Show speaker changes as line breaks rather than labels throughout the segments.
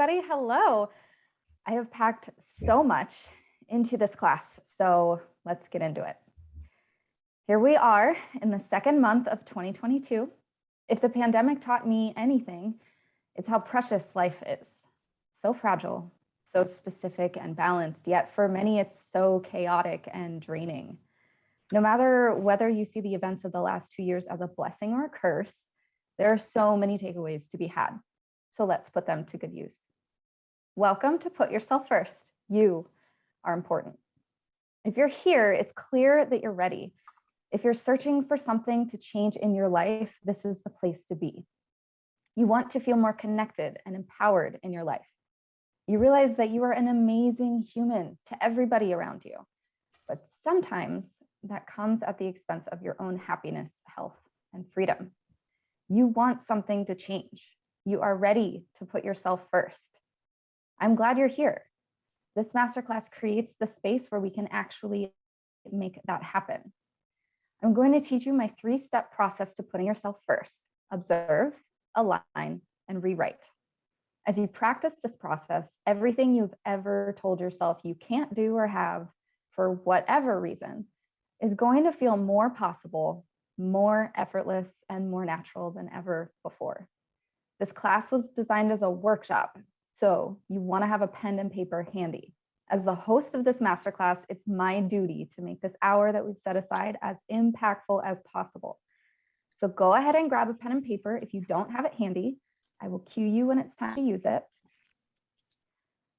everybody. Hello. I have packed so much into this class, so let's get into it. Here we are in the second month of 2022. If the pandemic taught me anything, it's how precious life is. So fragile, so specific and balanced, yet for many it's so chaotic and draining. No matter whether you see the events of the last 2 years as a blessing or a curse, there are so many takeaways to be had. So let's put them to good use. Welcome to Put Yourself First. You are important. If you're here, it's clear that you're ready. If you're searching for something to change in your life, this is the place to be. You want to feel more connected and empowered in your life. You realize that you are an amazing human to everybody around you, but sometimes that comes at the expense of your own happiness, health, and freedom. You want something to change. You are ready to put yourself first. I'm glad you're here. This masterclass creates the space where we can actually make that happen. I'm going to teach you my 3-step process to putting yourself first: observe, align, and rewrite. As you practice this process, everything you've ever told yourself you can't do or have for whatever reason is going to feel more possible, more effortless, and more natural than ever before. This class was designed as a workshop, so you want to have a pen and paper handy. As the host of this masterclass, it's my duty to make this hour that we've set aside as impactful as possible. So go ahead and grab a pen and paper. If you don't have it handy, I will cue you when it's time to use it.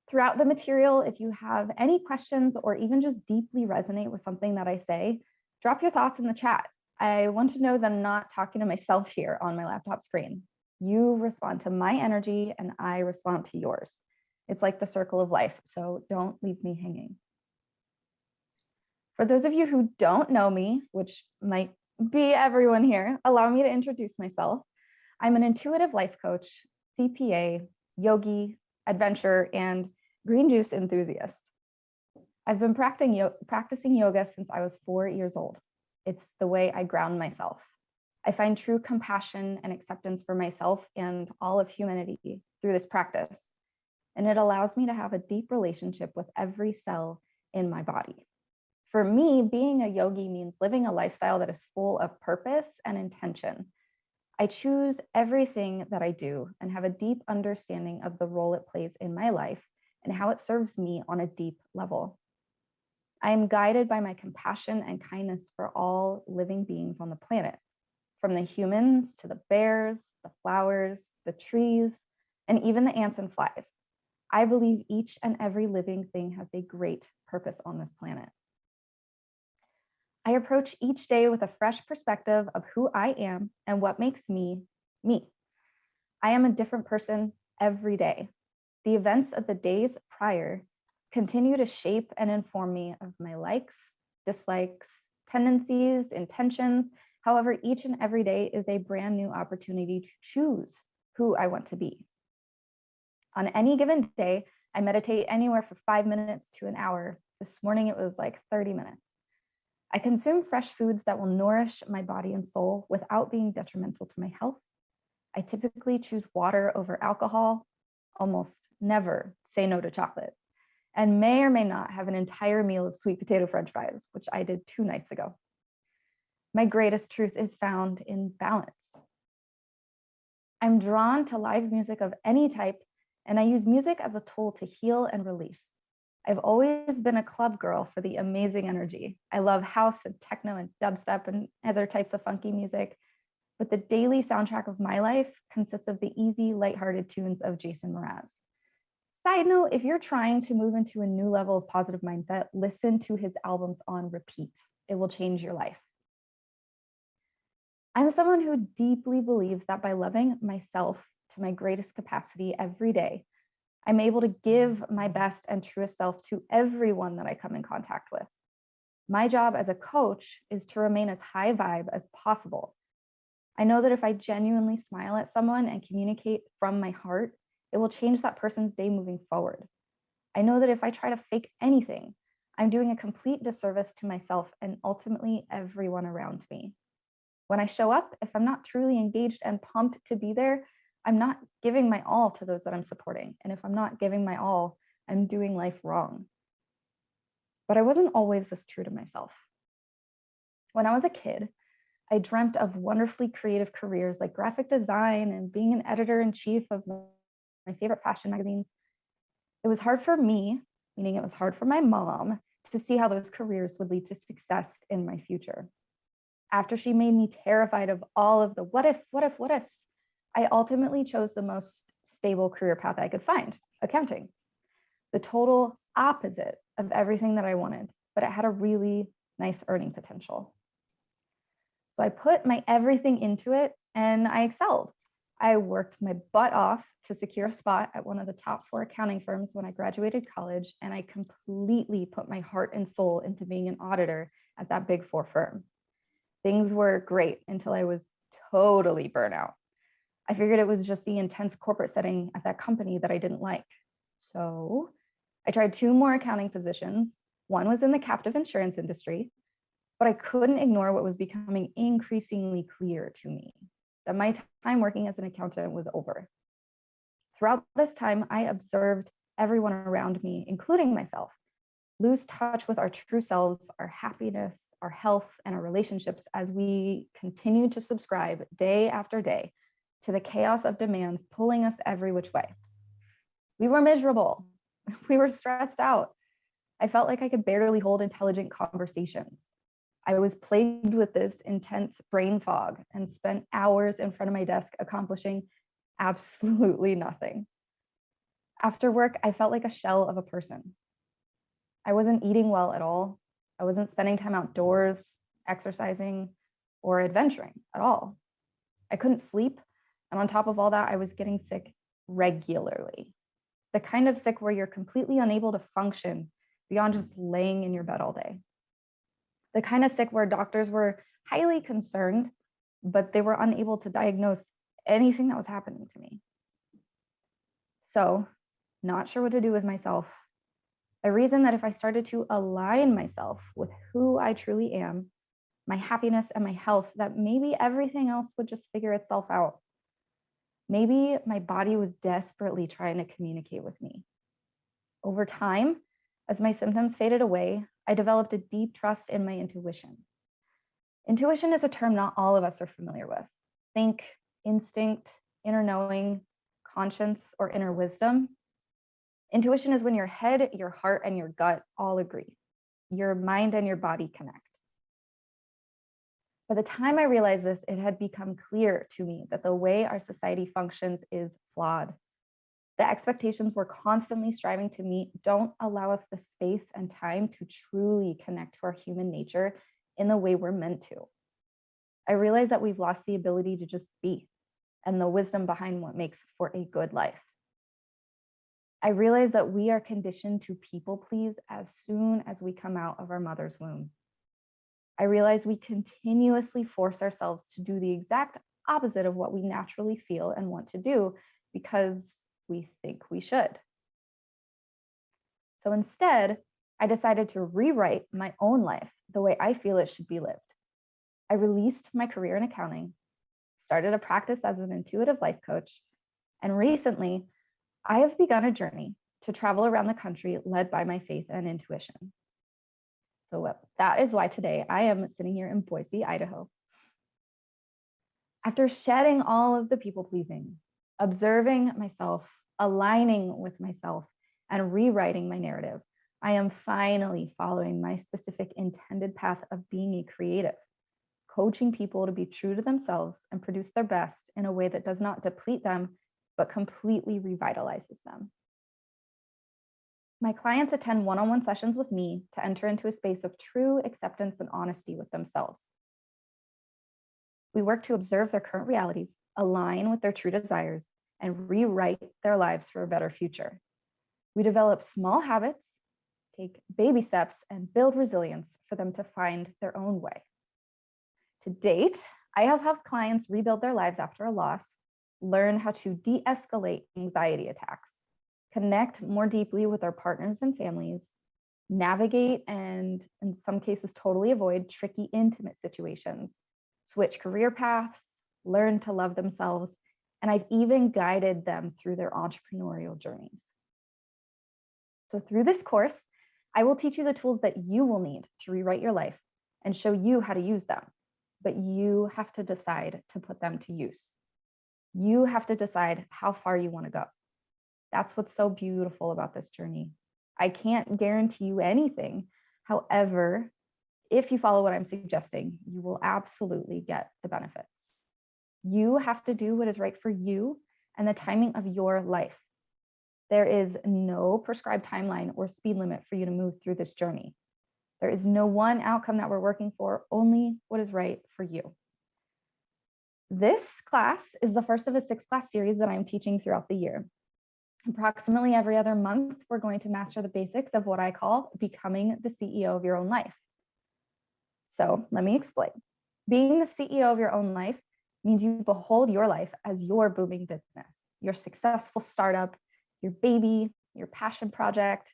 Throughout the material, if you have any questions or even just deeply resonate with something that I say, drop your thoughts in the chat. I want to know that I'm not talking to myself here on my laptop screen. You respond to my energy and I respond to yours. It's like the circle of life, so don't leave me hanging. For those of you who don't know me, which might be everyone here, allow me to introduce myself. I'm an intuitive life coach, CPA, yogi, adventurer, and green juice enthusiast. I've been practicing yoga since I was 4 years old. It's the way I ground myself. I find true compassion and acceptance for myself and all of humanity through this practice. And it allows me to have a deep relationship with every cell in my body. For me, being a yogi means living a lifestyle that is full of purpose and intention. I choose everything that I do and have a deep understanding of the role it plays in my life and how it serves me on a deep level. I am guided by my compassion and kindness for all living beings on the planet, from the humans to the bears, the flowers, the trees, and even the ants and flies. I believe each and every living thing has a great purpose on this planet. I approach each day with a fresh perspective of who I am and what makes me, me. I am a different person every day. The events of the days prior continue to shape and inform me of my likes, dislikes, tendencies, intentions. However, each and every day is a brand new opportunity to choose who I want to be. On any given day, I meditate anywhere from 5 minutes to an hour. This morning, it was like 30 minutes. I consume fresh foods that will nourish my body and soul without being detrimental to my health. I typically choose water over alcohol, almost never say no to chocolate, and may or may not have an entire meal of sweet potato French fries, which I did 2 nights ago. My greatest truth is found in balance. I'm drawn to live music of any type, and I use music as a tool to heal and release. I've always been a club girl for the amazing energy. I love house and techno and dubstep and other types of funky music, but the daily soundtrack of my life consists of the easy, lighthearted tunes of Jason Mraz. Side note, if you're trying to move into a new level of positive mindset, listen to his albums on repeat. It will change your life. I'm someone who deeply believes that by loving myself to my greatest capacity every day, I'm able to give my best and truest self to everyone that I come in contact with. My job as a coach is to remain as high vibe as possible. I know that if I genuinely smile at someone and communicate from my heart, it will change that person's day moving forward. I know that if I try to fake anything, I'm doing a complete disservice to myself and ultimately everyone around me. When I show up, if I'm not truly engaged and pumped to be there, I'm not giving my all to those that I'm supporting. And if I'm not giving my all, I'm doing life wrong. But I wasn't always this true to myself. When I was a kid, I dreamt of wonderfully creative careers like graphic design and being an editor-in-chief of my favorite fashion magazines. It was hard for me, meaning it was hard for my mom, to see how those careers would lead to success in my future. After she made me terrified of all of the what ifs, I ultimately chose the most stable career path I could find, accounting. The total opposite of everything that I wanted, but it had a really nice earning potential. So I put my everything into it and I excelled. I worked my butt off to secure a spot at one of the top 4 accounting firms when I graduated college, and I completely put my heart and soul into being an auditor at that Big 4 firm. Things were great until I was totally burnt out. I figured it was just the intense corporate setting at that company that I didn't like. So I tried 2 more accounting positions. One was in the captive insurance industry, but I couldn't ignore what was becoming increasingly clear to me, that my time working as an accountant was over. Throughout this time, I observed everyone around me, including myself, lose touch with our true selves, our happiness, our health, and our relationships as we continued to subscribe day after day to the chaos of demands pulling us every which way. We were miserable. We were stressed out. I felt like I could barely hold intelligent conversations. I was plagued with this intense brain fog and spent hours in front of my desk accomplishing absolutely nothing. After work, I felt like a shell of a person. I wasn't eating well at all. I wasn't spending time outdoors, exercising, or adventuring at all. I couldn't sleep. And on top of all that, I was getting sick regularly. The kind of sick where you're completely unable to function beyond just laying in your bed all day. The kind of sick where doctors were highly concerned, but they were unable to diagnose anything that was happening to me. So, not sure what to do with myself. I reasoned that if I started to align myself with who I truly am, my happiness and my health, that maybe everything else would just figure itself out. Maybe my body was desperately trying to communicate with me. Over time, as my symptoms faded away, I developed a deep trust in my intuition. Intuition is a term not all of us are familiar with. Think instinct, inner knowing, conscience, or inner wisdom. Intuition is when your head, your heart, and your gut all agree. Your mind and your body connect. By the time I realized this, it had become clear to me that the way our society functions is flawed. The expectations we're constantly striving to meet don't allow us the space and time to truly connect to our human nature in the way we're meant to. I realized that we've lost the ability to just be and the wisdom behind what makes for a good life. I realized that we are conditioned to people please as soon as we come out of our mother's womb. I realized we continuously force ourselves to do the exact opposite of what we naturally feel and want to do because we think we should. So instead, I decided to rewrite my own life the way I feel it should be lived. I released my career in accounting, started a practice as an intuitive life coach, and recently, I have begun a journey to travel around the country led by my faith and intuition. So that is why today I am sitting here in Boise, Idaho. After shedding all of the people pleasing, observing myself, aligning with myself, and rewriting my narrative, I am finally following my specific intended path of being a creative, coaching people to be true to themselves and produce their best in a way that does not deplete them, but completely revitalizes them. My clients attend one-on-one sessions with me to enter into a space of true acceptance and honesty with themselves. We work to observe their current realities, align with their true desires, and rewrite their lives for a better future. We develop small habits, take baby steps, and build resilience for them to find their own way. To date, I have helped clients rebuild their lives after a loss, learn how to de-escalate anxiety attacks, connect more deeply with their partners and families, navigate and in some cases totally avoid tricky intimate situations, switch career paths, learn to love themselves, And I've even guided them through their entrepreneurial journeys. So through this course, I will teach you the tools that you will need to rewrite your life and show you how to use them. But you have to decide to put them to use. You have to decide how far you want to go. That's what's so beautiful about this journey. I can't guarantee you anything. However, if you follow what I'm suggesting, you will absolutely get the benefits. You have to do what is right for you and the timing of your life. There is no prescribed timeline or speed limit for you to move through this journey. There is no one outcome that we're working for, only what is right for you. This class is the first of a 6-class series that I'm teaching throughout the year. Approximately every other month, we're going to master the basics of what I call becoming the CEO of your own life. So let me explain. Being the CEO of your own life means you behold your life as your booming business, your successful startup, your baby, your passion project.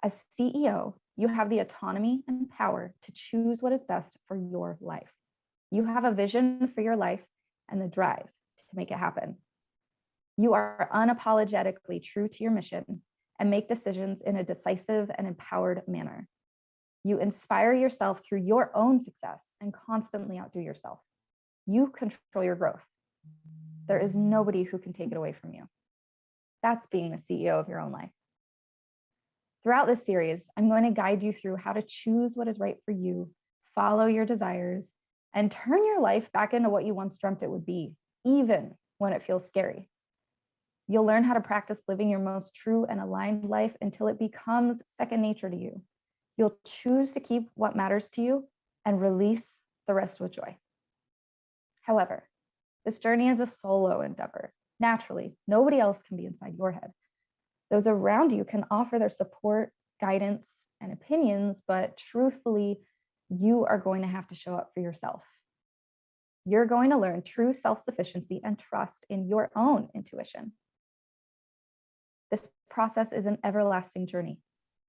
As CEO, you have the autonomy and power to choose what is best for your life. You have a vision for your life and the drive to make it happen. You are unapologetically true to your mission and make decisions in a decisive and empowered manner. You inspire yourself through your own success and constantly outdo yourself. You control your growth. There is nobody who can take it away from you. That's being the CEO of your own life. Throughout this series, I'm going to guide you through how to choose what is right for you, follow your desires, and turn your life back into what you once dreamt it would be, even when it feels scary. You'll learn how to practice living your most true and aligned life until it becomes second nature to you. You'll choose to keep what matters to you and release the rest with joy. However, this journey is a solo endeavor. Naturally, nobody else can be inside your head. Those around you can offer their support, guidance, and opinions, but truthfully, you are going to have to show up for yourself. You're going to learn true self-sufficiency and trust in your own intuition. This process is an everlasting journey.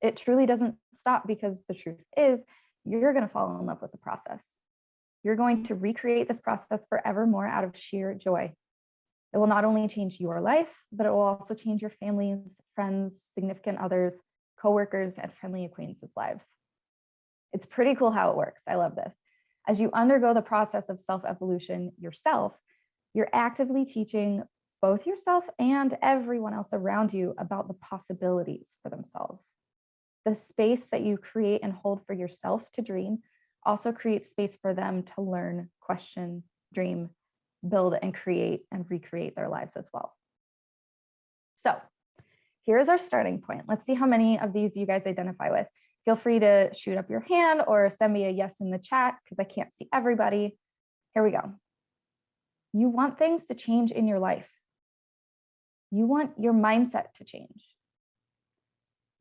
It truly doesn't stop, because the truth is, you're going to fall in love with the process. You're going to recreate this process forevermore out of sheer joy. It will not only change your life, but it will also change your families, friends, significant others, coworkers, and friendly acquaintances' lives. It's pretty cool how it works. I love this. As you undergo the process of self-evolution yourself, you're actively teaching both yourself and everyone else around you about the possibilities for themselves. The space that you create and hold for yourself to dream also creates space for them to learn, question, dream, build, and create and recreate their lives as well. So here's our starting point. Let's see how many of these you guys identify with. Feel free to shoot up your hand or send me a yes in the chat, because I can't see everybody. Here we go. You want things to change in your life. You want your mindset to change.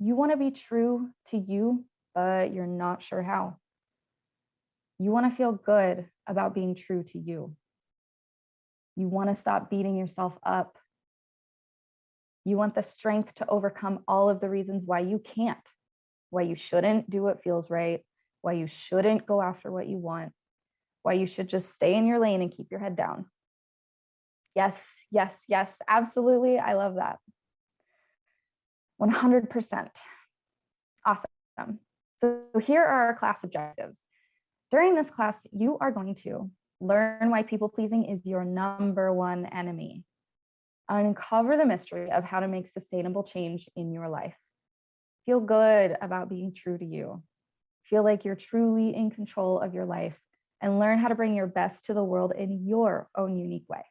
You want to be true to you, but you're not sure how. You want to feel good about being true to you. You want to stop beating yourself up. You want the strength to overcome all of the reasons why you can't, why you shouldn't do what feels right, why you shouldn't go after what you want, why you should just stay in your lane and keep your head down. Yes, yes, yes, absolutely. I love that. 100%. Awesome. So here are our class objectives. During this class, you are going to learn why people-pleasing is your #1 enemy. Uncover the mystery of how to make sustainable change in your life. Feel good about being true to you. Feel like you're truly in control of your life, and learn how to bring your best to the world in your own unique way.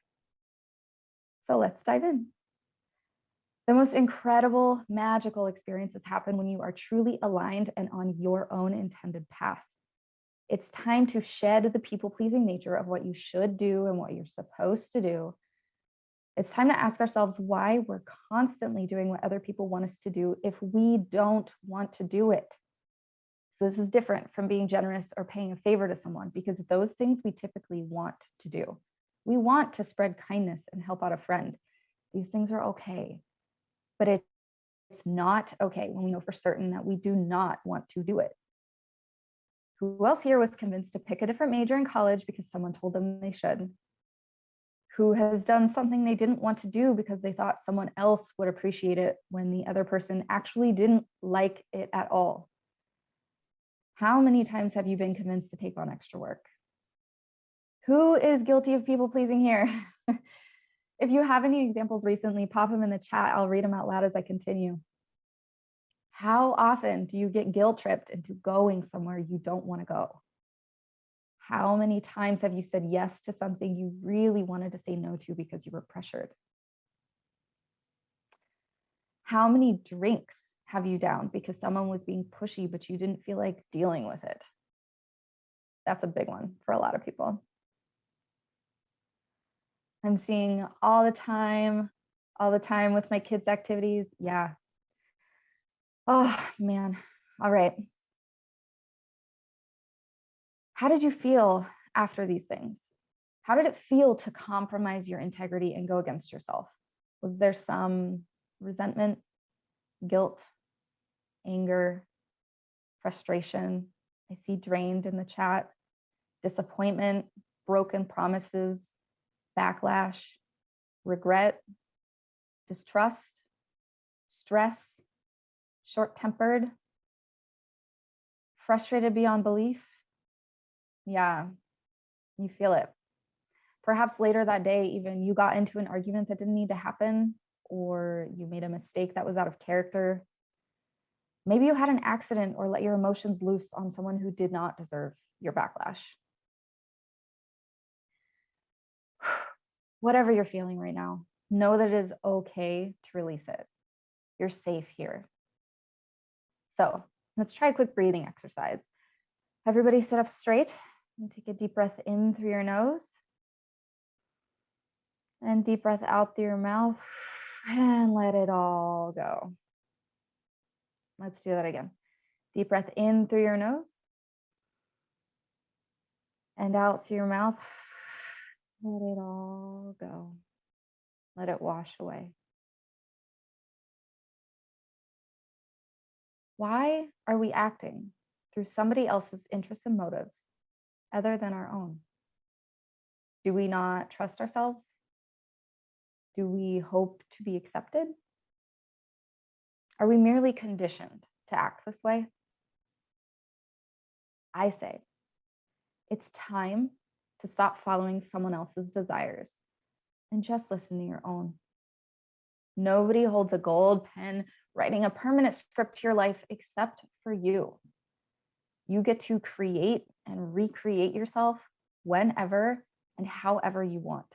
So let's dive in. The most incredible, magical experiences happen when you are truly aligned and on your own intended path. It's time to shed the people-pleasing nature of what you should do and what you're supposed to do. It's time to ask ourselves why we're constantly doing what other people want us to do if we don't want to do it. So this is different from being generous or paying a favor to someone, because those things we typically want to do. We want to spread kindness and help out a friend. These things are okay, but it's not okay when we know for certain that we do not want to do it. Who else here was convinced to pick a different major in college because someone told them they should? who has done something they didn't want to do because they thought someone else would appreciate it when the other person actually didn't like it at all. How many times have you been convinced to take on extra work? Who is guilty of people pleasing here? If you have any examples recently, pop them in the chat. I'll read them out loud as I continue. How often do you get guilt tripped into going somewhere you don't want to go? How many times have you said yes to something you really wanted to say no to because you were pressured? How many drinks have you downed because someone was being pushy, but you didn't feel like dealing with it? That's a big one for a lot of people. I'm seeing all the time with my kids' activities. Yeah. Oh, man. All right. How did you feel after these things? How did it feel to compromise your integrity and go against yourself? Was there some resentment, guilt, anger, frustration? I see drained in the chat, disappointment, broken promises, backlash, regret, distrust, stress, short-tempered, frustrated beyond belief. Yeah, you feel it. Perhaps later that day, even you got into an argument that didn't need to happen, or you made a mistake that was out of character. Maybe you had an accident or let your emotions loose on someone who did not deserve your backlash. Whatever you're feeling right now, know that it is okay to release it. You're safe here. So let's try a quick breathing exercise. Everybody sit up straight and take a deep breath in through your nose. And deep breath out through your mouth and let it all go. Let's do that again. Deep breath in through your nose and out through your mouth. Let it all go. Let it wash away. Why are we acting through somebody else's interests and motives other than our own? Do we not trust ourselves? Do we hope to be accepted? Are we merely conditioned to act this way? I say, it's time to stop following someone else's desires and just listen to your own. Nobody holds a gold pen writing a permanent script to your life except for you. You get to create and recreate yourself whenever and however you want.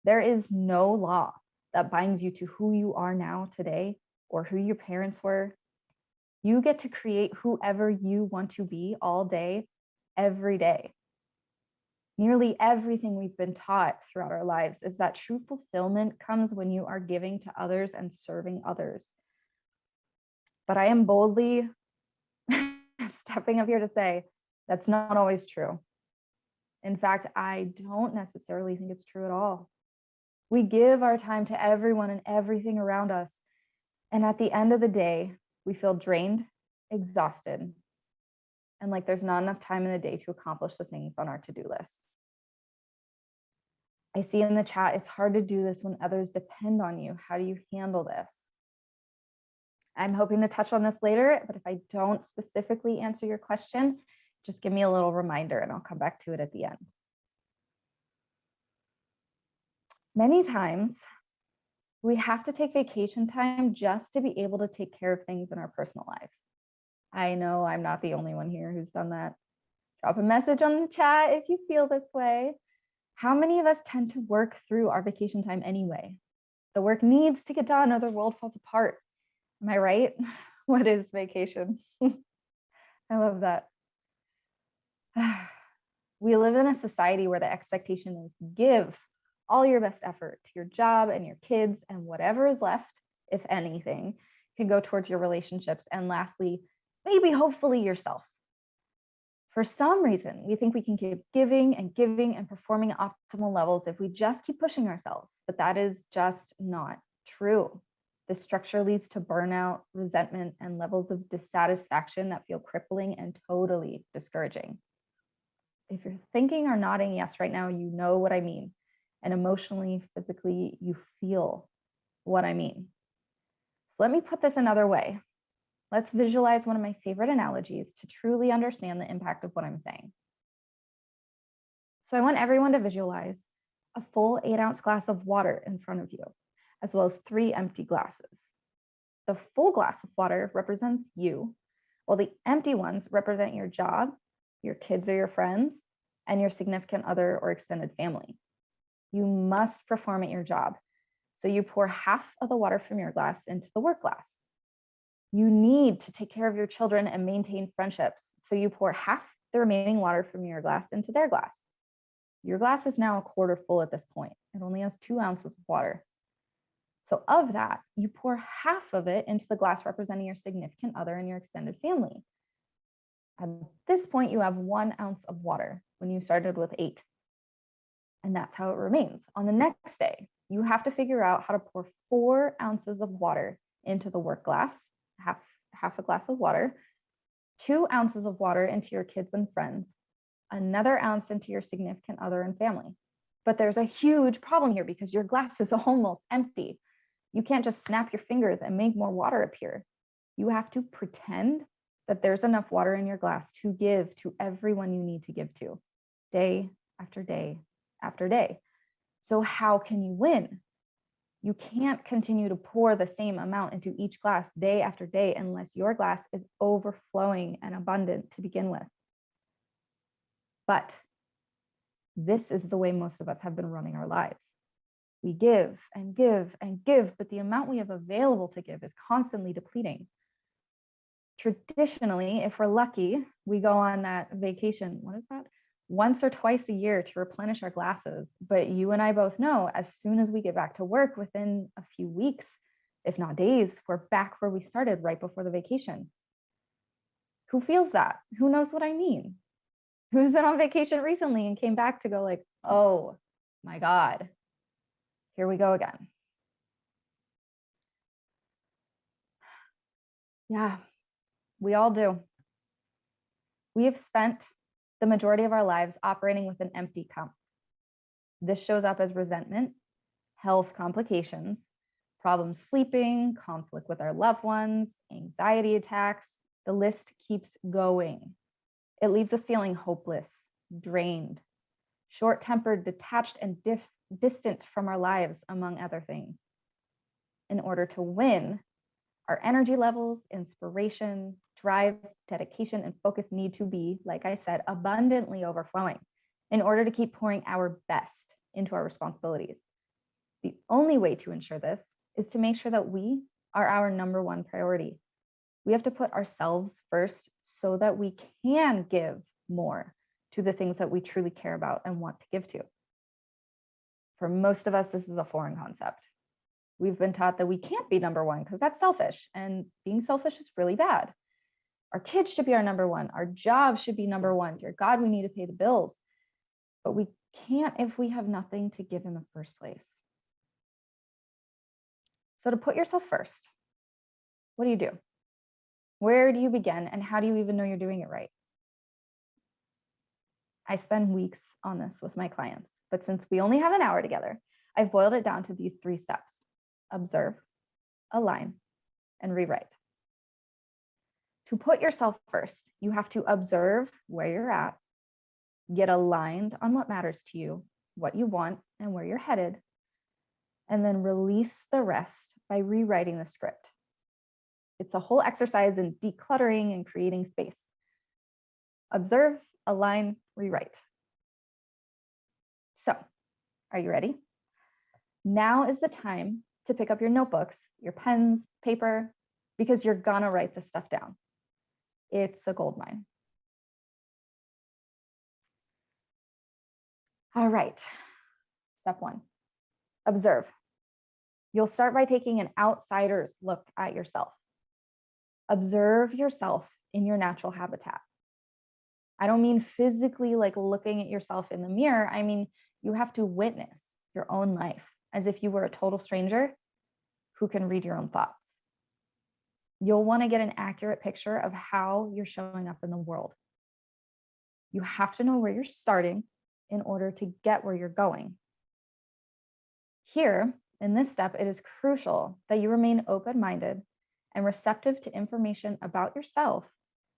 There is no law that binds you to who you are now today or who your parents were. You get to create whoever you want to be all day, every day. Nearly everything we've been taught throughout our lives is that true fulfillment comes when you are giving to others and serving others. But I am boldly stepping up here to say that's not always true. In fact, I don't necessarily think it's true at all. We give our time to everyone and everything around us. And at the end of the day, we feel drained, exhausted, and like there's not enough time in the day to accomplish the things on our to-do list. I see in the chat, it's hard to do this when others depend on you. How do you handle this? I'm hoping to touch on this later, but if I don't specifically answer your question, just give me a little reminder and I'll come back to it at the end. Many times, we have to take vacation time just to be able to take care of things in our personal lives. I know I'm not the only one here who's done that. Drop a message on the chat if you feel this way. How many of us tend to work through our vacation time anyway? The work needs to get done or the world falls apart. Am I right? What is vacation? I love that. We live in a society where the expectation is give all your best effort to your job and your kids, and whatever is left, if anything, can go towards your relationships. And lastly, maybe hopefully yourself. For some reason, we think we can keep giving and performing at optimal levels if we just keep pushing ourselves, but that is just not true. This structure leads to burnout, resentment, and levels of dissatisfaction that feel crippling and totally discouraging. If you're thinking or nodding yes right now, you know what I mean. and emotionally, physically, you feel what I mean. So let me put this another way. Let's visualize one of my favorite analogies to truly understand the impact of what I'm saying. So I want everyone to visualize a full 8-ounce glass of water in front of you, as well as 3 empty glasses. The full glass of water represents you, while the empty ones represent your job, your kids or your friends, and your significant other or extended family. You must perform at your job. So you pour half of the water from your glass into the work glass. You need to take care of your children and maintain friendships. So you pour half the remaining water from your glass into their glass. Your glass is now a quarter full at this point. It only has 2 ounces of water. So of that, you pour half of it into the glass representing your significant other and your extended family. At this point, you have 1 ounce of water when you started with 8. And that's how it remains. On the next day, you have to figure out how to pour 4 ounces of water into the work glass, half a glass of water, 2 ounces of water into your kids and friends, another ounce into your significant other and family. But there's a huge problem here because your glass is almost empty. You can't just snap your fingers and make more water appear. You have to pretend that there's enough water in your glass to give to everyone you need to give to, day after day after day. So how can you win? You can't continue to pour the same amount into each glass day after day unless your glass is overflowing and abundant to begin with. But this is the way most of us have been running our lives. We give and give and give, but the amount we have available to give is constantly depleting. Traditionally, if we're lucky, we go on that vacation. What is that? Once or twice a year to replenish our glasses. But you and I both know as soon as we get back to work within a few weeks, if not days, we're back where we started right before the vacation. Who feels that? Who knows what I mean? Who's been on vacation recently and came back to go like, oh my God, here we go again. Yeah, we all do. We have spent the majority of our lives operating with an empty cup. This shows up as resentment, health complications, problems sleeping, conflict with our loved ones, anxiety attacks. The list keeps going. It leaves us feeling hopeless, drained, short-tempered, detached, and distant from our lives, among other things. In order to win, our energy levels, inspiration, drive, dedication, and focus need to be, like I said, abundantly overflowing in order to keep pouring our best into our responsibilities. The only way to ensure this is to make sure that we are our number one priority. We have to put ourselves first so that we can give more to the things that we truly care about and want to give to. For most of us, this is a foreign concept. We've been taught that we can't be number one because that's selfish, and being selfish is really bad. Our kids should be our number one. Our job should be number one. Dear God, we need to pay the bills. But we can't if we have nothing to give in the first place. So to put yourself first, what do you do? Where do you begin, and how do you even know you're doing it right? I spend weeks on this with my clients, but since we only have an hour together, I've boiled it down to these 3 steps: observe, align, and rewrite. To put yourself first, you have to observe where you're at, get aligned on what matters to you, what you want, and where you're headed, and then release the rest by rewriting the script. It's a whole exercise in decluttering and creating space. Observe, align, rewrite. So, are you ready? Now is the time to pick up your notebooks, your pens, paper, because you're gonna write this stuff down. It's a gold mine. All right, step 1, observe. You'll start by taking an outsider's look at yourself. Observe yourself in your natural habitat. I don't mean physically like looking at yourself in the mirror. I mean, you have to witness your own life as if you were a total stranger who can read your own thoughts. You'll want to get an accurate picture of how you're showing up in the world. You have to know where you're starting in order to get where you're going. Here, in this step, it is crucial that you remain open-minded and receptive to information about yourself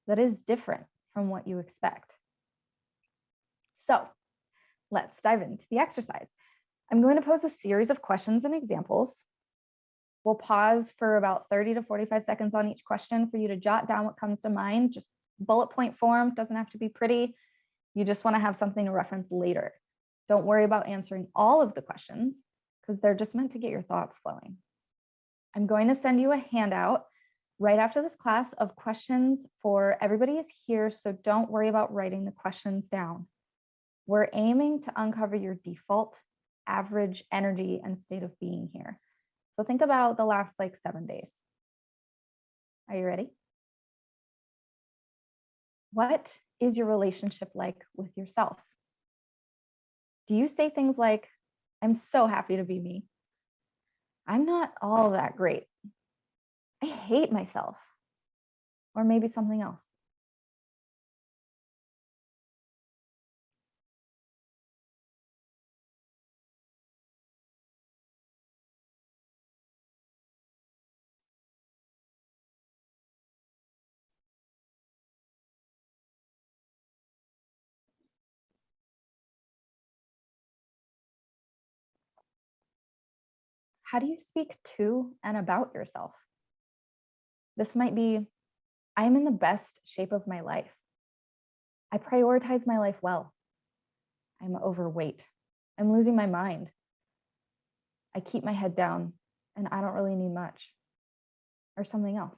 that is different from what you expect. So let's dive into the exercise. I'm going to pose a series of questions and examples. We'll pause for about 30 to 45 seconds on each question for you to jot down what comes to mind, just bullet point form, doesn't have to be pretty. You just want to have something to reference later. Don't worry about answering all of the questions because they're just meant to get your thoughts flowing. I'm going to send you a handout right after this class of questions for everybody is here, so don't worry about writing the questions down. We're aiming to uncover your default, average energy and state of being here. So think about the last 7 days. Are you ready? What is your relationship like with yourself? Do you say things like, I'm so happy to be me? I'm not all that great. I hate myself. Or maybe something else. How do you speak to and about yourself? This might be, I'm in the best shape of my life. I prioritize my life well. I'm overweight. I'm losing my mind. I keep my head down and I don't really need much. Or something else.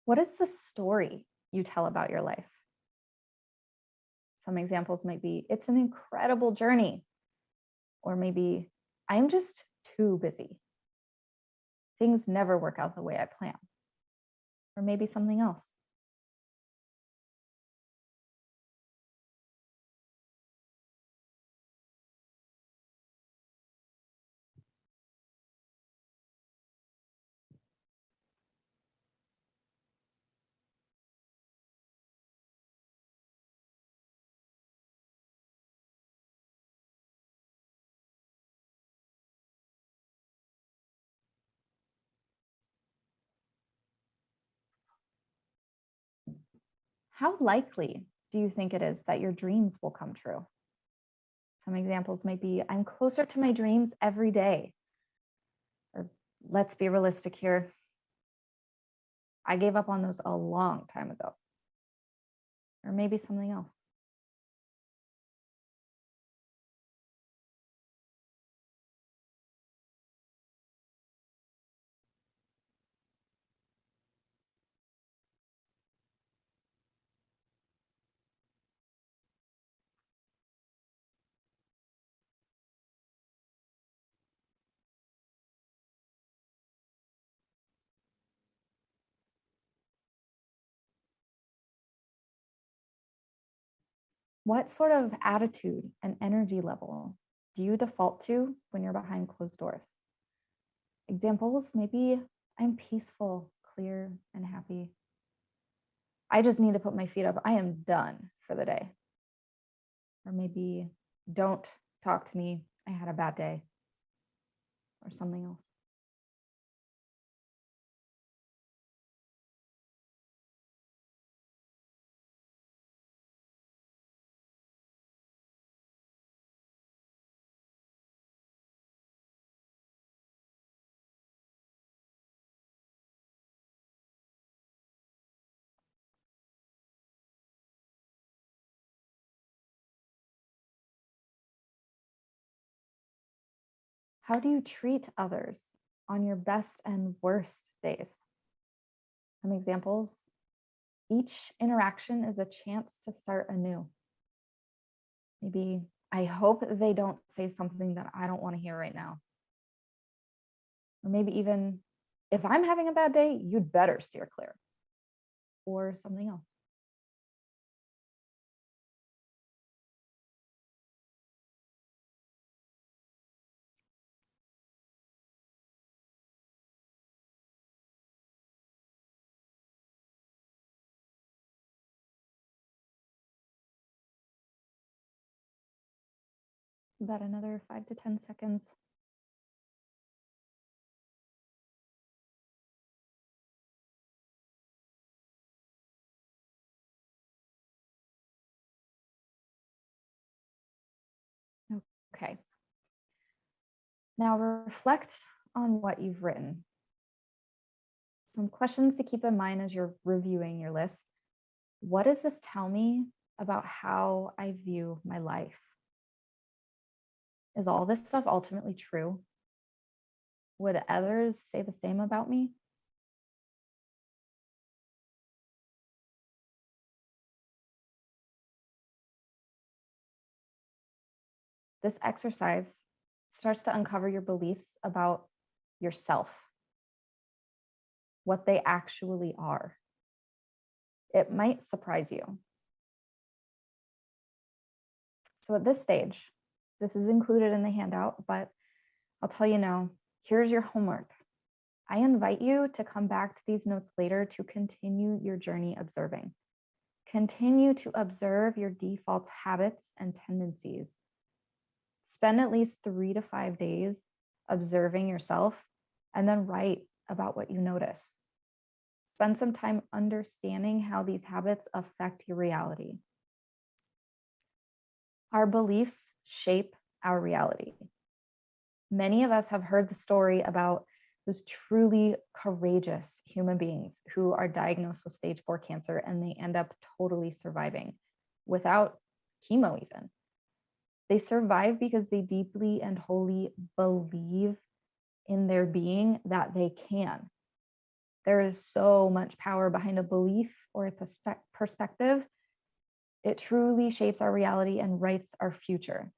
What is the story you tell about your life? Some examples might be, it's an incredible journey. Or maybe, I'm just too busy. Things never work out the way I plan. Or maybe something else. How likely do you think it is that your dreams will come true? Some examples might be, I'm closer to my dreams every day. Or let's be realistic here. I gave up on those a long time ago. Or maybe something else. What sort of attitude and energy level do you default to when you're behind closed doors? Examples, maybe I'm peaceful, clear, and happy. I just need to put my feet up. I am done for the day. Or maybe don't talk to me. I had a bad day. Or something else. How do you treat others on your best and worst days? Some examples. Each interaction is a chance to start anew. Maybe I hope they don't say something that I don't want to hear right now. Or maybe even If I'm having a bad day, you'd better steer clear, or something else. About another 5 to 10 seconds. Okay. Now reflect on what you've written. Some questions to keep in mind as you're reviewing your list. What does this tell me about how I view my life? Is all this stuff ultimately true? Would others say the same about me? This exercise starts to uncover your beliefs about yourself, what they actually are. It might surprise you. So at this stage, this is included in the handout, but I'll tell you now, here's your homework. I invite you to come back to these notes later to continue your journey observing. Continue to observe your default habits and tendencies. Spend at least 3 to 5 days observing yourself and then write about what you notice. Spend some time understanding how these habits affect your reality. Our beliefs shape our reality. Many of us have heard the story about those truly courageous human beings who are diagnosed with stage 4 cancer and they end up totally surviving without chemo even. They survive because they deeply and wholly believe in their being that they can. There is so much power behind a belief or a perspective. It truly shapes our reality and writes our future.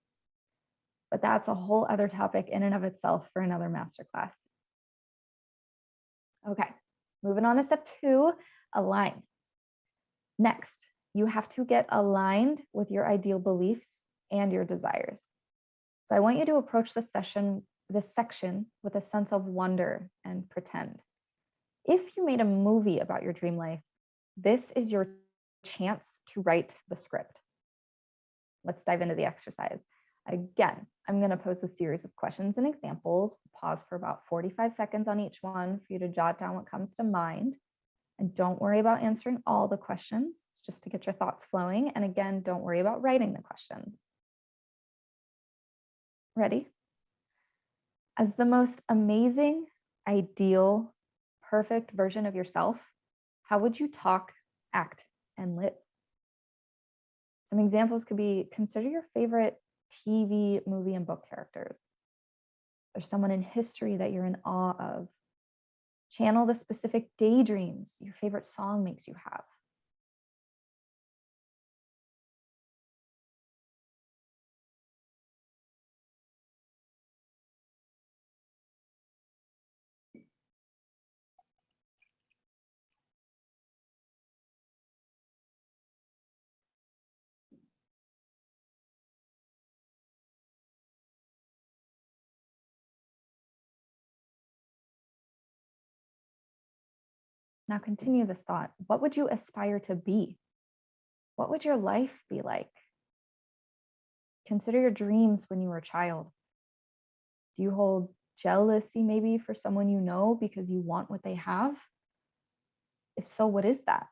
But that's a whole other topic in and of itself for another masterclass. Okay, moving on to step 2, align. Next, you have to get aligned with your ideal beliefs and your desires. So I want you to approach this section with a sense of wonder and pretend. If you made a movie about your dream life, this is your chance to write the script. Let's dive into the exercise. Again, I'm going to pose a series of questions and examples. Pause for about 45 seconds on each one for you to jot down what comes to mind. And don't worry about answering all the questions. It's just to get your thoughts flowing. And again, don't worry about writing the questions. Ready? As the most amazing, ideal, perfect version of yourself, how would you talk, act, and live? Some examples could be: consider your favorite TV, movie, and book characters. There's someone in history that you're in awe of. Channel the specific daydreams your favorite song makes you have. Now continue this thought. What would you aspire to be? What would your life be like? Consider your dreams when you were a child. Do you hold jealousy maybe for someone you know because you want what they have? If so, what is that?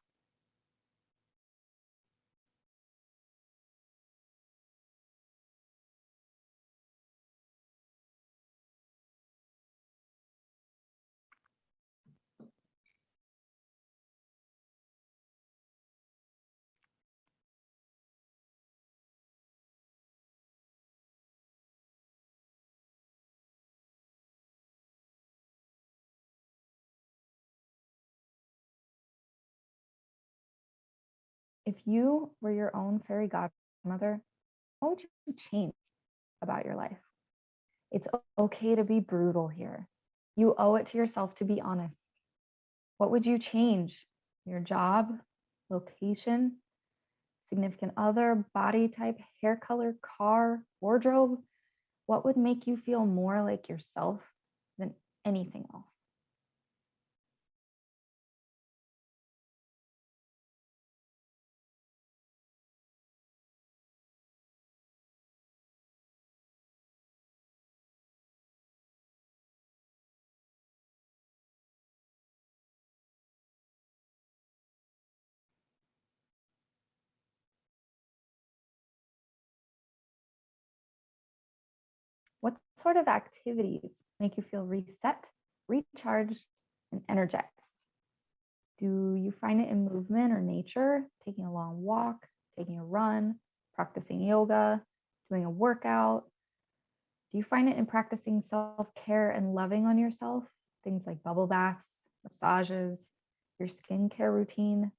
If you were your own fairy godmother, what would you change about your life? It's okay to be brutal here. You owe it to yourself to be honest. What would you change? Your job, location, significant other, body type, hair color, car, wardrobe? What would make you feel more like yourself than anything else? What sort of activities make you feel reset, recharged, and energized? Do you find it in movement or nature, taking a long walk, taking a run, practicing yoga, doing a workout? Do you find it in practicing self-care and loving on yourself? Things like bubble baths, massages, your skincare routine?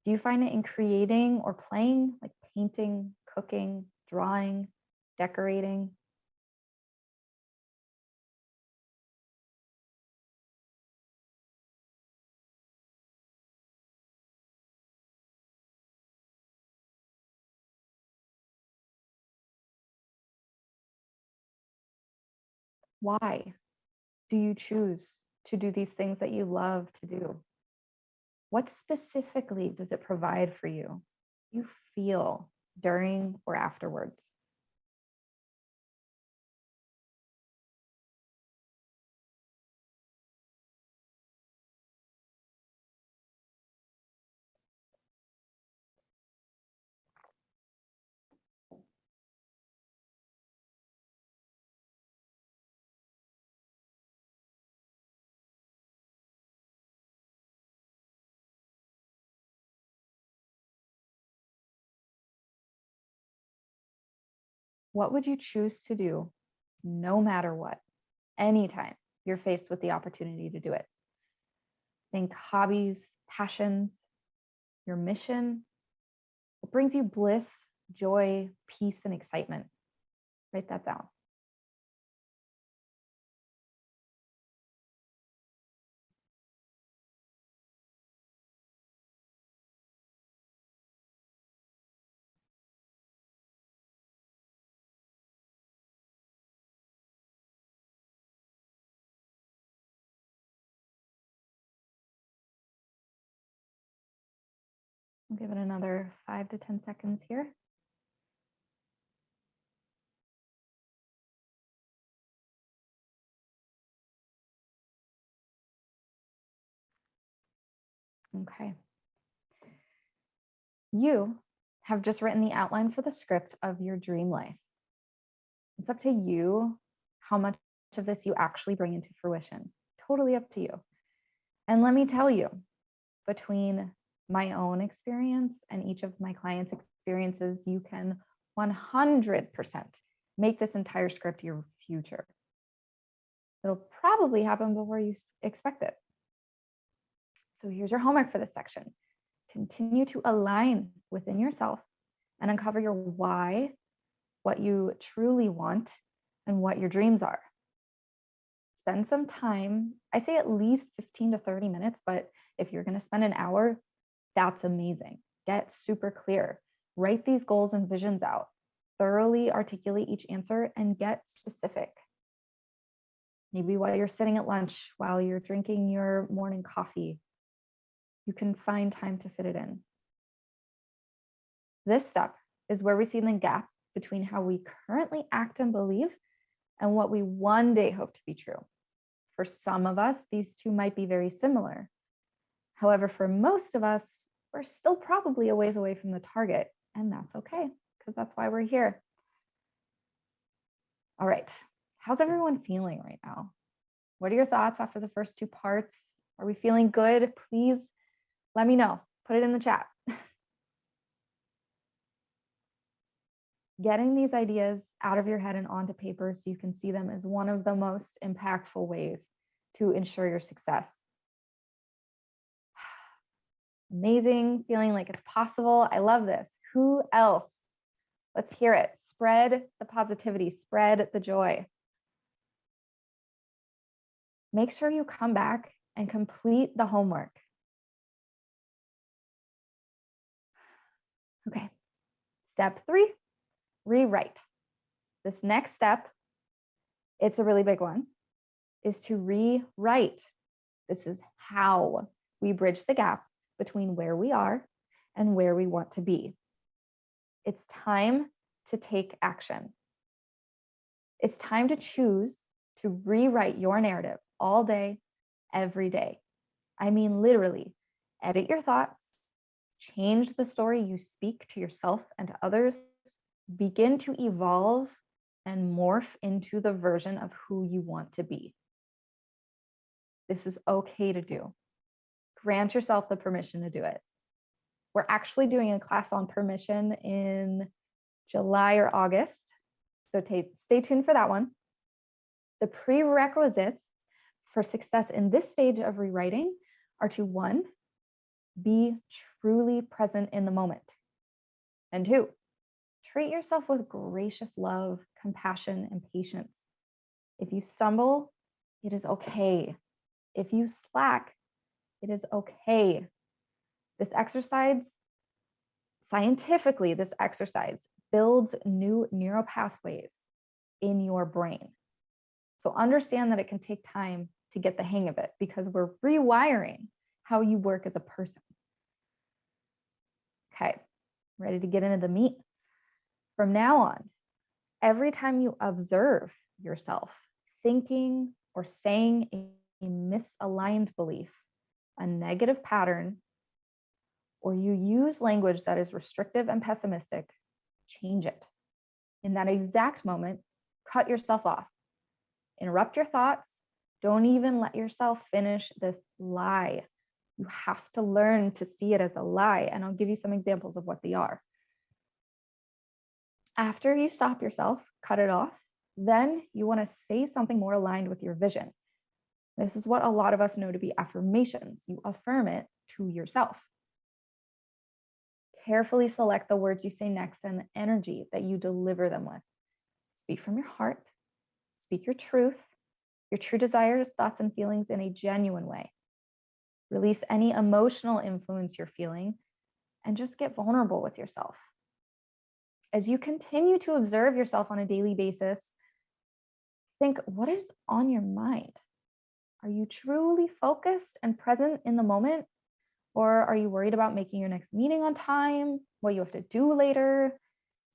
Do you find it in creating or playing, like painting, cooking, drawing, decorating? Why do you choose to do these things that you love to do? What specifically does it provide for you? You feel during or afterwards? What would you choose to do no matter what, anytime you're faced with the opportunity to do it? Think hobbies, passions, your mission. What brings you bliss, joy, peace, and excitement? Write that down. I'll give it another 5 to 10 seconds here. Okay. You have just written the outline for the script of your dream life. It's up to you how much of this you actually bring into fruition. Totally up to you. And let me tell you, between my own experience and each of my clients' experiences, you can 100% make this entire script your future. It'll probably happen before you expect it. So here's your homework for this section. Continue to align within yourself and uncover your why, what you truly want, and what your dreams are. Spend some time. I say at least 15 to 30 minutes, but if you're going to spend an hour, that's amazing. Get super clear. Write these goals and visions out. Thoroughly articulate each answer and get specific. Maybe while you're sitting at lunch, while you're drinking your morning coffee, you can find time to fit it in. This step is where we see the gap between how we currently act and believe and what we one day hope to be true. For some of us, these two might be very similar. However, for most of us, we're still probably a ways away from the target, and that's okay, because that's why we're here. All right, how's everyone feeling right now? What are your thoughts after the first two parts? Are we feeling good? Please let me know. Put it in the chat. Getting these ideas out of your head and onto paper so you can see them is one of the most impactful ways to ensure your success. Amazing, feeling like it's possible. I love this. Who else? Let's hear it. Spread the positivity, spread the joy. make sure you come back and complete the homework. Okay, step 3, rewrite. This next step, it's a really big one, is to rewrite. This is how we bridge the gap between where we are and where we want to be. It's time to take action. It's time to choose to rewrite your narrative all day, every day. I mean, literally, edit your thoughts, change the story you speak to yourself and to others, begin to evolve and morph into the version of who you want to be. This is okay to do. Grant yourself the permission to do it. We're actually doing a class on permission in July or August, so stay tuned for that one. The prerequisites for success in this stage of rewriting are to 1, be truly present in the moment. And 2, treat yourself with gracious love, compassion, and patience. If you stumble, it is okay. If you slack, it is okay. This exercise, scientifically, this exercise builds new neural pathways in your brain. So understand that it can take time to get the hang of it because we're rewiring how you work as a person. Okay, ready to get into the meat? From now on, every time you observe yourself thinking or saying a misaligned belief, a negative pattern, or you use language that is restrictive and pessimistic, change it. In that exact moment, cut yourself off. Interrupt your thoughts. Don't even let yourself finish this lie. You have to learn to see it as a lie, and I'll give you some examples of what they are. After you stop yourself, cut it off, then you want to say something more aligned with your vision. This is what a lot of us know to be affirmations. You affirm it to yourself. Carefully select the words you say next and the energy that you deliver them with. Speak from your heart. Speak your true desires, thoughts, and feelings in a genuine way. Release any emotional influence you're feeling and just get vulnerable with yourself. As you continue to observe yourself on a daily basis, think, what is on your mind? Are you truly focused and present in the moment? Or are you worried about making your next meeting on time, what you have to do later?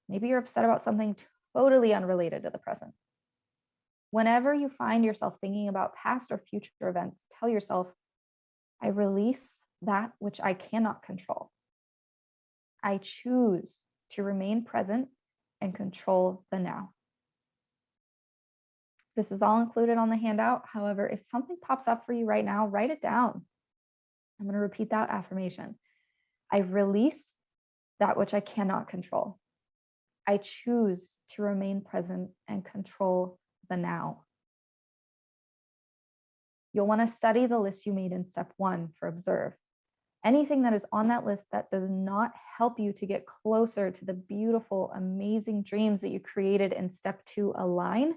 Maybe you're upset about something totally unrelated to the present. Whenever you find yourself thinking about past or future events, tell yourself, I release that which I cannot control. I choose to remain present and control the now. This is all included on the handout. However, if something pops up for you right now, write it down. I'm going to repeat that affirmation. I release that which I cannot control. I choose to remain present and control the now. You'll want to study the list you made in step 1 for observe. Anything that is on that list that does not help you to get closer to the beautiful, amazing dreams that you created in step 2 align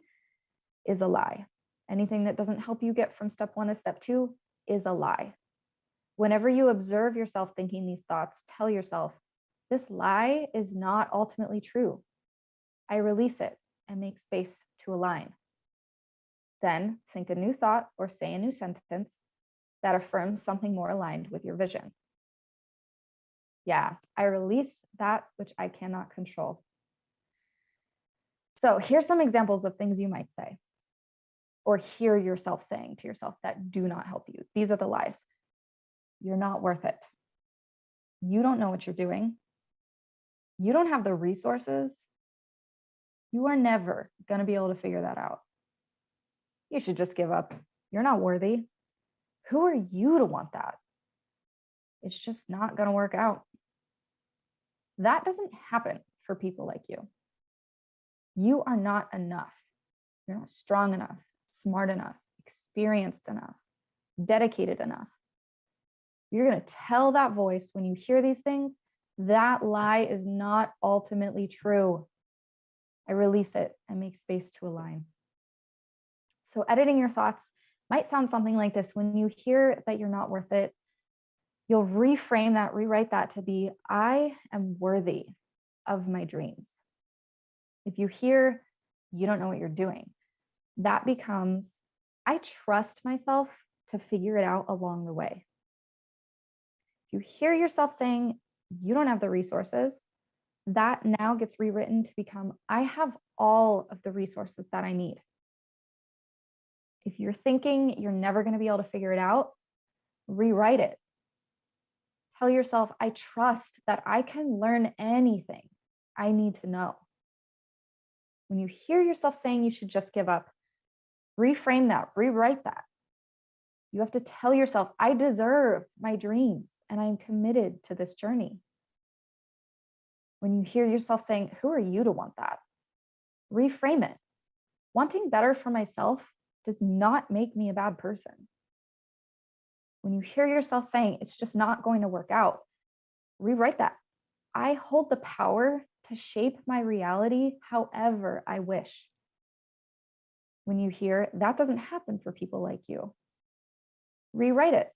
is a lie. Anything that doesn't help you get from step 1 to step 2 is a lie. Whenever you observe yourself thinking these thoughts, tell yourself, this lie is not ultimately true. I release it and make space to align. Then think a new thought or say a new sentence that affirms something more aligned with your vision. Yeah, I release that which I cannot control. So here's some examples of things you might say or hear yourself saying to yourself that do not help you. These are the lies. You're not worth it. You don't know what you're doing. You don't have the resources. You are never going to be able to figure that out. You should just give up. You're not worthy. Who are you to want that? It's just not going to work out. That doesn't happen for people like you. You are not enough. You're not strong enough, smart enough, experienced enough, dedicated enough. You're going to tell that voice when you hear these things, that lie is not ultimately true. I release it and make space to align. So editing your thoughts Might sound something like this. When you hear that you're not worth it, you'll reframe that, rewrite that to be, I am worthy of my dreams. If you hear, you don't know what you're doing, that becomes, I trust myself to figure it out along the way. If you hear yourself saying, you don't have the resources, that now gets rewritten to become, I have all of the resources that I need. If you're thinking you're never going to be able to figure it out, rewrite it. Tell yourself, I trust that I can learn anything I need to know. When you hear yourself saying you should just give up, reframe that, rewrite that. You have to tell yourself, I deserve my dreams and I'm committed to this journey. When you hear yourself saying, who are you to want that? Reframe it. Wanting better for myself does not make me a bad person. When you hear yourself saying, it's just not going to work out, rewrite that. I hold the power to shape my reality however I wish. When you hear, that doesn't happen for people like you, rewrite it.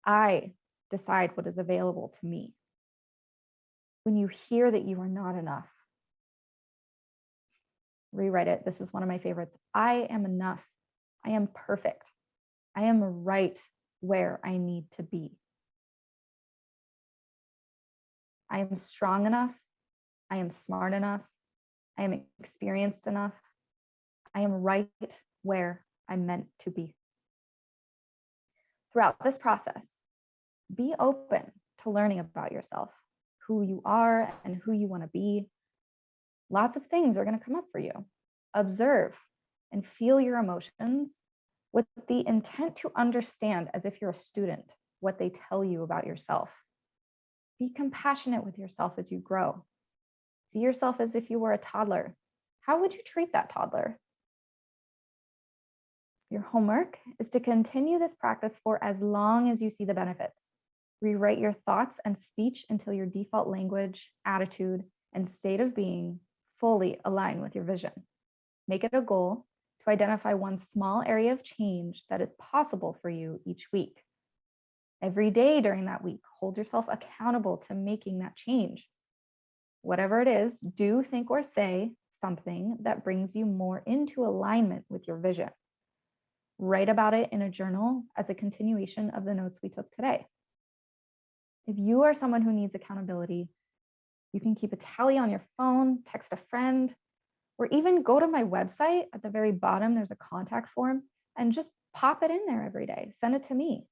I decide what is available to me. When you hear that you are not enough, rewrite it. This is one of my favorites. I am enough. I am perfect. I am right where I need to be. I am strong enough. I am smart enough. I am experienced enough. I am right where I'm meant to be. Throughout this process, be open to learning about yourself, who you are and who you want to be. Lots of things are going to come up for you. Observe and feel your emotions with the intent to understand, as if you're a student, what they tell you about yourself. Be compassionate with yourself as you grow. See yourself as if you were a toddler. How would you treat that toddler? Your homework is to continue this practice for as long as you see the benefits. Rewrite your thoughts and speech until your default language, attitude, and state of being fully align with your vision. Make it a goal to identify one small area of change that is possible for you each week. Every day during that week, hold yourself accountable to making that change. Whatever it is, do, think, or say something that brings you more into alignment with your vision. Write about it in a journal as a continuation of the notes we took today. If you are someone who needs accountability, you can keep a tally on your phone, text a friend, or even go to my website. At the very bottom, there's a contact form, and just pop it in there every day. Send it to me.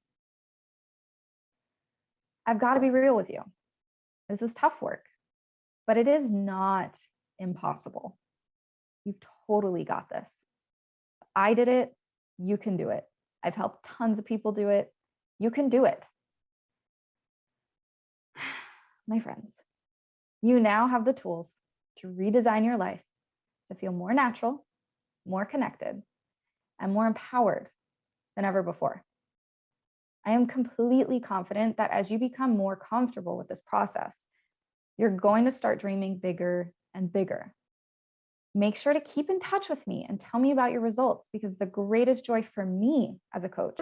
I've got to be real with you. This is tough work, but it is not impossible. You've totally got this. I did it. You can do it. I've helped tons of people do it. You can do it. My friends, you now have the tools to redesign your life to feel more natural, more connected, and more empowered than ever before. I am completely confident that as you become more comfortable with this process, you're going to start dreaming bigger and bigger. Make sure to keep in touch with me and tell me about your results, because the greatest joy for me as a coach